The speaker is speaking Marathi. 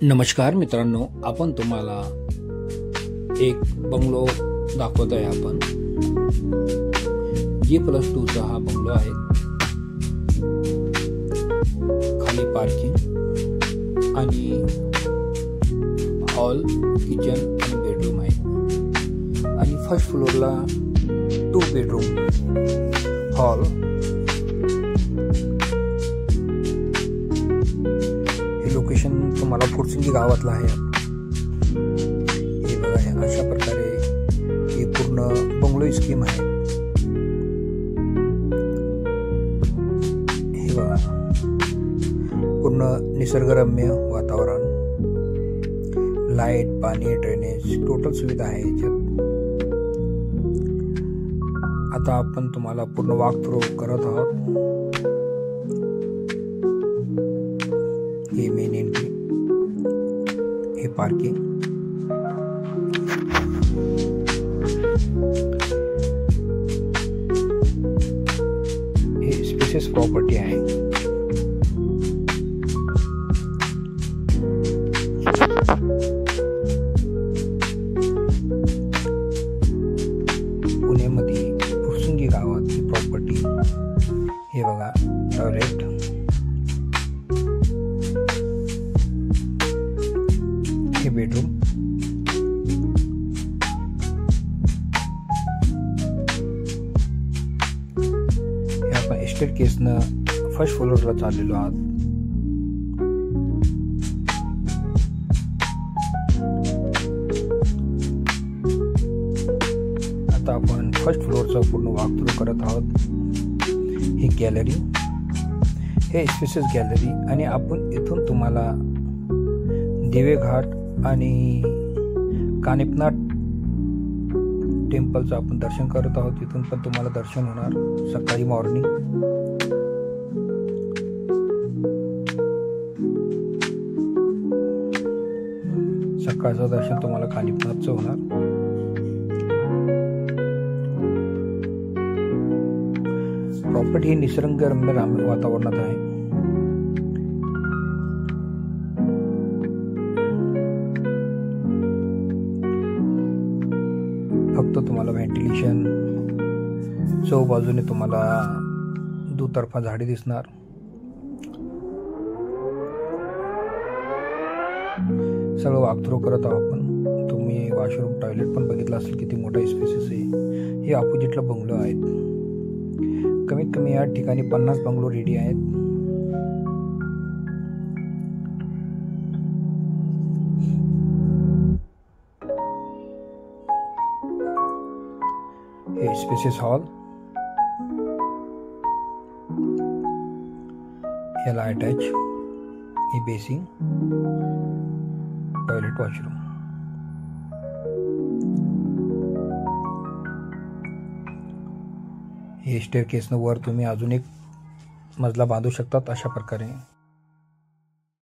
नमस्कार मित्रांनो, आपण तुम्हाला एक बंगलो दाखवत आहे. आपण G+2चा हा बंगलो आहे. खाली पार्किंग आणि हॉल, किचन आणि बेडरूम आहे. आणि फर्स्ट फ्लोअरला 2 बेडरूम हॉल. हे लोकेशन तुम्हाला फुरसंगी गावातला आहे. हे बघा, हे अशा प्रकारे ही पूर्ण बंगलो स्कीम आहे. हे बघा, पूर्ण निसर्गरम्य वातावरण, लाईट, पाणी, ड्रेनेज, टोटल सुविधा आहे याच्यात. आता आपण तुम्हाला पूर्ण वॉक थ्रू करत आहोत. हे मेन एंट्री, हे पार्किंग, हे स्पेसियस प्रॉपर्टी आहे. पुण्यामध्ये फुरसंगी गावात ही प्रॉपर्टी. हे बघा, टॉयलेट, हे बेडरूम, हे आपण एस्टेट केसनं फर्स्ट फ्लोअरला चाललेलो आहात. आता आपण फर्स्ट फ्लोअरचा पूर्ण वॉक थ्रू करत आहोत. ही गॅलरी, हे स्पेसियस गॅलरी. आणि आपण इथून तुम्हाला दिवे घाट आणि कानिपनाथ टेम्पलचं आपण दर्शन करत आहोत. इथून पण तुम्हाला दर्शन होणार सकाळी मॉर्निंग. सकाळचं दर्शन तुम्हाला कानिपनाथचं होणार. प्रॉपर्टी ही निसर्गरम्य वातावरणात आहे. फक्त तुम्हाला व्हेंटिलेशन, चौबाजूने तुम्हाला दुतर्फा झाडे दिसणार. सगळं वॉक थ्रू करत आहोत आपण. तुम्ही वॉशरूम, टॉयलेट पण बघितलं असेल किती मोठा स्पेसेस आहे. हे ऑपोजिटला बंगलो आहेत. कमीत कमी या ठिकाणी 50 बंगलो रेडी आहेत. हे स्पेसियस हॉल, याला अटॅच ही बेसिंग, टॉयलेट, वॉशरूम. हे स्टेअरकेसनं वर तुम्ही अजून एक मजला बांधू शकतात अशा प्रकारे.